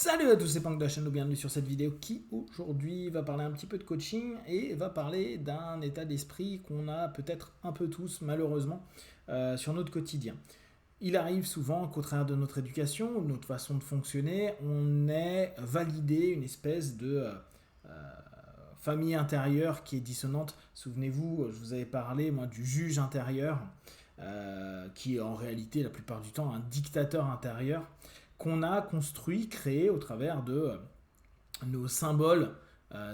Salut à tous, c'est Pank de la chaîne, bienvenue sur cette vidéo qui aujourd'hui va parler un petit peu de coaching et va parler d'un état d'esprit qu'on a peut-être un peu tous malheureusement sur notre quotidien. Il arrive souvent qu'au travers de notre éducation ou de notre façon de fonctionner, on ait validé une espèce de famille intérieure qui est dissonante. Souvenez-vous, je vous avais parlé moi, du juge intérieur qui est en réalité la plupart du temps un dictateur intérieur qu'on a construit, créé au travers de nos symboles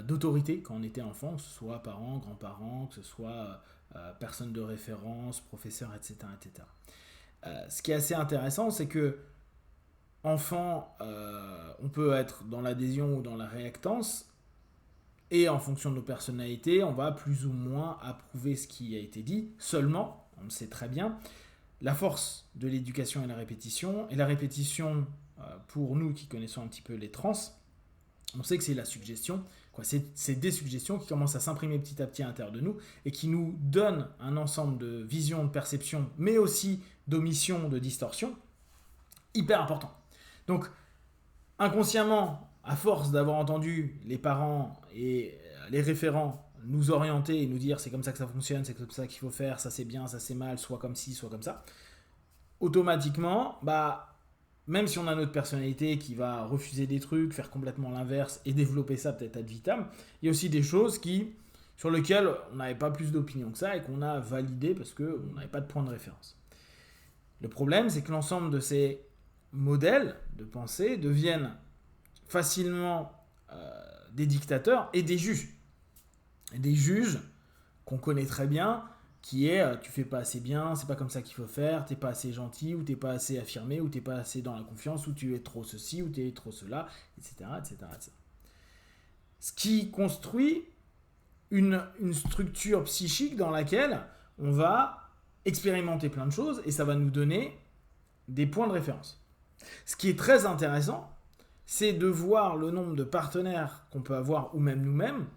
d'autorité quand on était enfant, que ce soit parents, grands-parents, que ce soit personnes de référence, professeurs, etc. etc. Ce qui est assez intéressant, c'est que enfant, on peut être dans l'adhésion ou dans la réactance, et en fonction de nos personnalités, on va plus ou moins approuver ce qui a été dit. Seulement, on le sait très bien, la force de l'éducation est la répétition. Et la répétition, pour nous qui connaissons un petit peu les trans, on sait que c'est la suggestion. C'est des suggestions qui commencent à s'imprimer petit à petit à l'intérieur de nous et qui nous donnent un ensemble de visions, de perceptions, mais aussi d'omissions, de distorsions, hyper important. Donc, inconsciemment, à force d'avoir entendu les parents et les référents nous orienter et nous dire c'est comme ça que ça fonctionne, c'est comme ça qu'il faut faire, ça c'est bien, ça c'est mal, soit comme ci, soit comme ça, automatiquement, même si on a notre personnalité qui va refuser des trucs, faire complètement l'inverse et développer ça peut-être ad vitam, il y a aussi des choses sur lesquelles on n'avait pas plus d'opinion que ça et qu'on a validé parce qu'on n'avait pas de point de référence. Le problème, c'est que l'ensemble de ces modèles de pensée deviennent facilement des dictateurs et des juges. Et des juges qu'on connaît très bien, qui est tu fais pas assez bien, c'est pas comme ça qu'il faut faire, t'es pas assez gentil, ou t'es pas assez affirmé, ou t'es pas assez dans la confiance, ou tu es trop ceci, ou tu es trop cela, etc., etc., etc. Ce qui construit une structure psychique dans laquelle on va expérimenter plein de choses et ça va nous donner des points de référence. Ce qui est très intéressant, c'est de voir le nombre de partenaires qu'on peut avoir, ou même nous-mêmes,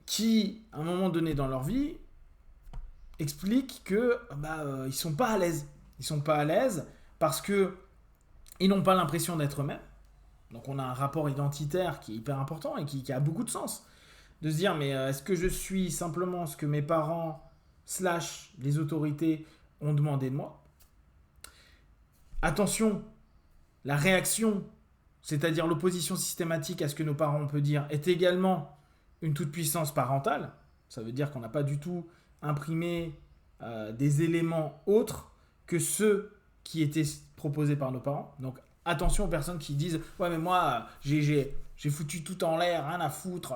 qui, à un moment donné dans leur vie, expliquent que ils sont pas à l'aise. Ils sont pas à l'aise parce que ils n'ont pas l'impression d'être eux-mêmes. Donc on a un rapport identitaire qui est hyper important et qui a beaucoup de sens. De se dire, mais est-ce que je suis simplement ce que mes parents / les autorités ont demandé de moi ? Attention, la réaction, c'est-à-dire l'opposition systématique à ce que nos parents peuvent dire, est également une toute-puissance parentale. Ça veut dire qu'on n'a pas du tout imprimé des éléments autres que ceux qui étaient proposés par nos parents. Donc attention aux personnes qui disent « Ouais, mais moi, j'ai foutu tout en l'air, rien à foutre,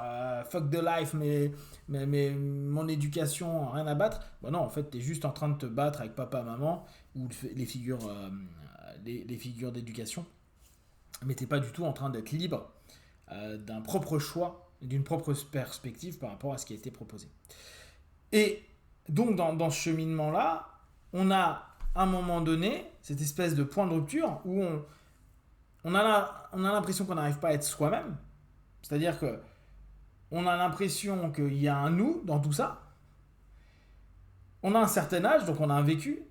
fuck the life, mais mon éducation, rien à battre. » Non, en fait, tu es juste en train de te battre avec papa, maman ou les figures d'éducation. Mais tu n'es pas du tout en train d'être libre d'un propre choix, d'une propre perspective par rapport à ce qui a été proposé. Et donc, dans ce cheminement-là, on a, à un moment donné, cette espèce de point de rupture où on a l'impression qu'on n'arrive pas à être soi-même. C'est-à-dire qu'on a l'impression qu'il y a un nous dans tout ça. On a un certain âge, donc on a un vécu.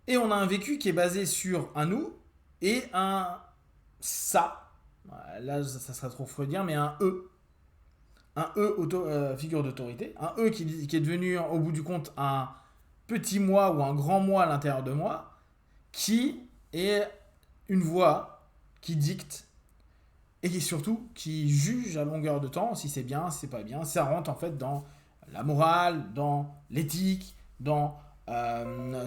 Et on a un vécu qui est basé sur un nous et un ça. Là, ça serait trop freudien, mais un eux. Un eux, figure d'autorité. Un eux qui est devenu, au bout du compte, un petit moi ou un grand moi à l'intérieur de moi, qui est une voix qui dicte et qui surtout qui juge à longueur de temps si c'est bien, si c'est pas bien. Ça rentre en fait dans la morale, dans l'éthique, dans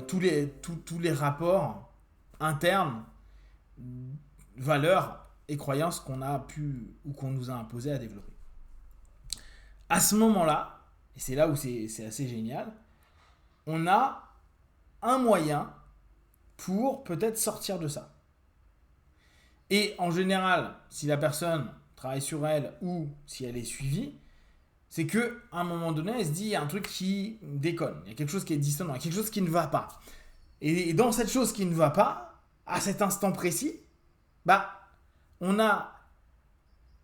tous les rapports internes, valeurs et croyances qu'on a pu ou qu'on nous a imposé à développer. À ce moment-là, et c'est là où c'est assez génial, on a un moyen pour peut-être sortir de ça. Et en général, si la personne travaille sur elle ou si elle est suivie, c'est qu'à un moment donné, elle se dit il y a un truc qui déconne, il y a quelque chose qui est dissonant, il y a quelque chose qui ne va pas. Et dans cette chose qui ne va pas, à cet instant précis, on a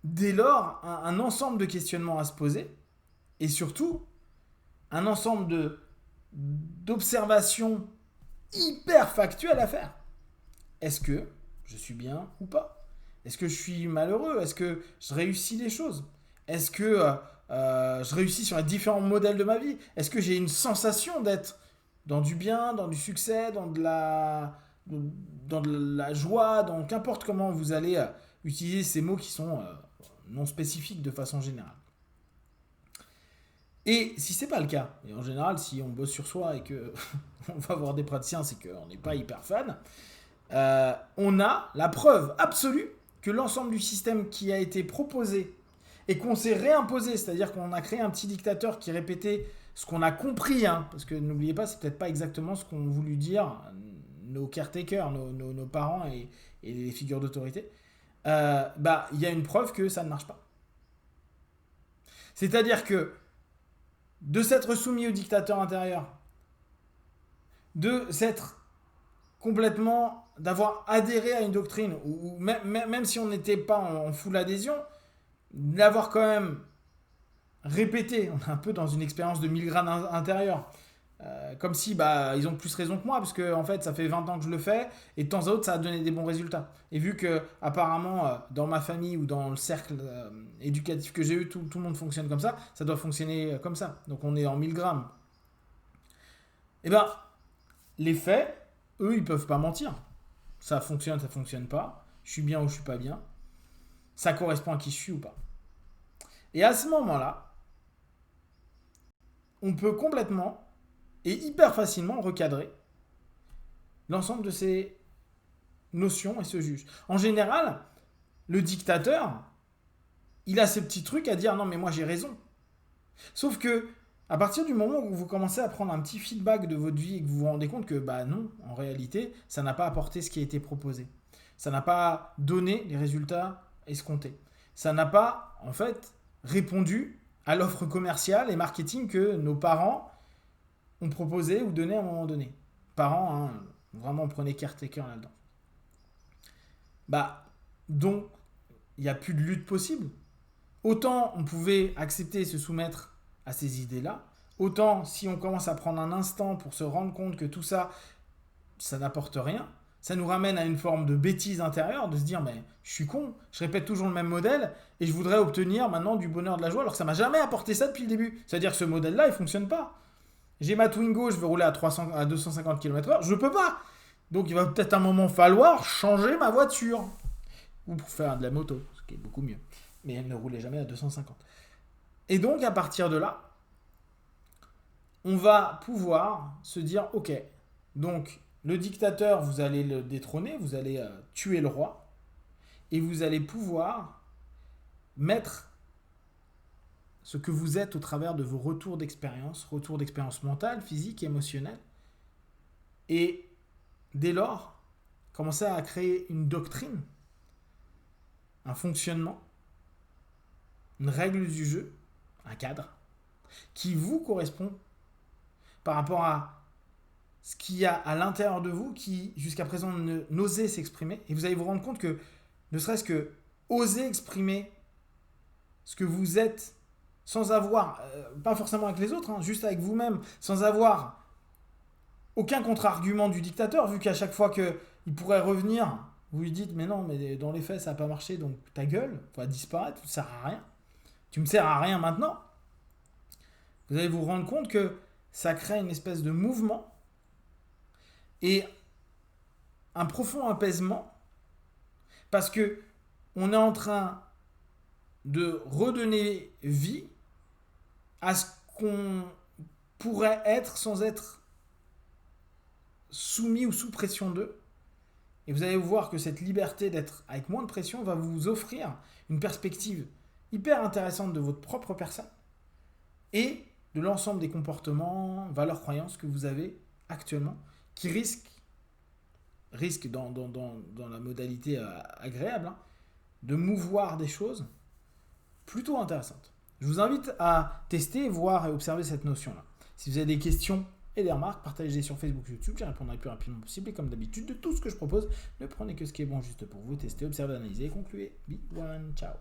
dès lors un ensemble de questionnements à se poser et surtout un ensemble d'observations hyper factuelles à faire. Est-ce que je suis bien ou pas ? Est-ce que je suis malheureux? Est-ce que je réussis les choses? Est-ce que je réussis sur les différents modèles de ma vie? Est-ce que j'ai une sensation d'être dans du bien, dans du succès, dans de la joie, dans qu'importe comment vous allez utiliser ces mots qui sont non spécifiques de façon générale. Et si c'est pas le cas, et en général si on bosse sur soi et que on va voir des praticiens, c'est qu'on n'est pas hyper fan, on a la preuve absolue que l'ensemble du système qui a été proposé et qu'on s'est réimposé, c'est-à-dire qu'on a créé un petit dictateur qui répétait ce qu'on a compris, hein, parce que n'oubliez pas, c'est peut-être pas exactement ce qu'ont voulu dire nos caretakers, nos parents et les figures d'autorité, il y a une preuve que ça ne marche pas. C'est-à-dire que de s'être soumis au dictateur intérieur, de s'être complètement, d'avoir adhéré à une doctrine, ou même si on n'était pas en full adhésion, d'avoir quand même répété, on est un peu dans une expérience de 1000 grammes intérieur, comme si ils ont plus raison que moi, parce que en fait ça fait 20 ans que je le fais, et de temps à autre ça a donné des bons résultats. Et vu que apparemment dans ma famille ou dans le cercle éducatif que j'ai eu, tout le monde fonctionne comme ça doit fonctionner comme ça. Donc on est en 1000 grammes. Et les faits, eux, ils peuvent pas mentir. Ça fonctionne pas. Je suis bien ou je suis pas bien. Ça correspond à qui je suis ou pas. Et à ce moment-là, on peut complètement et hyper facilement recadrer l'ensemble de ces notions et ce juge. En général, le dictateur, il a ces petits trucs à dire non mais moi j'ai raison. Sauf que à partir du moment où vous commencez à prendre un petit feedback de votre vie et que vous vous rendez compte que non, en réalité, ça n'a pas apporté ce qui a été proposé. Ça n'a pas donné les résultats escomptés. Ça n'a pas, en fait, répondu à l'offre commerciale et marketing que nos parents ont proposé ou donné à un moment donné. Parents, hein, vraiment, prenez caretaker là-dedans. Donc, il n'y a plus de lutte possible. Autant on pouvait accepter et se soumettre à ces idées-là, autant si on commence à prendre un instant pour se rendre compte que tout ça, ça n'apporte rien, ça nous ramène à une forme de bêtise intérieure, de se dire mais je suis con, je répète toujours le même modèle et je voudrais obtenir maintenant du bonheur, de la joie, alors que ça m'a jamais apporté ça depuis le début. C'est-à-dire que ce modèle-là, il fonctionne pas. J'ai ma Twingo, je veux rouler à 250 km/h, je peux pas. Donc il va peut-être un moment falloir changer ma voiture. Ou pour faire de la moto, ce qui est beaucoup mieux. Mais elle ne roulait jamais à 250. Et donc, à partir de là, on va pouvoir se dire, ok, donc le dictateur, vous allez le détrôner, vous allez tuer le roi, et vous allez pouvoir mettre ce que vous êtes au travers de vos retours d'expérience mentale, physique, émotionnelle, et dès lors, commencer à créer une doctrine, un fonctionnement, une règle du jeu, un cadre, qui vous correspond par rapport à ce qu'il y a à l'intérieur de vous qui, jusqu'à présent, n'osait s'exprimer. Et vous allez vous rendre compte que, ne serait-ce que oser exprimer ce que vous êtes, sans avoir, pas forcément avec les autres, hein, juste avec vous-même, sans avoir aucun contre-argument du dictateur, vu qu'à chaque fois qu'il pourrait revenir, vous lui dites, mais non, mais dans les faits, ça n'a pas marché, donc ta gueule va disparaître, tu ne sers à rien. Tu me sers à rien maintenant. Vous allez vous rendre compte que ça crée une espèce de mouvement et un profond apaisement parce que on est en train de redonner vie à ce qu'on pourrait être sans être soumis ou sous pression d'eux. Et vous allez voir que cette liberté d'être avec moins de pression va vous offrir une perspective hyper intéressante de votre propre personne et de l'ensemble des comportements, valeurs, croyances que vous avez actuellement qui risquent dans la modalité agréable, hein, de mouvoir des choses plutôt intéressantes. Je vous invite à tester, voir et observer cette notion-là. Si vous avez des questions et des remarques, partagez-les sur Facebook, YouTube, j'y répondrai le plus rapidement possible. Et comme d'habitude, de tout ce que je propose, ne prenez que ce qui est bon juste pour vous. Testez, observez, analysez et concluez. Be one, ciao.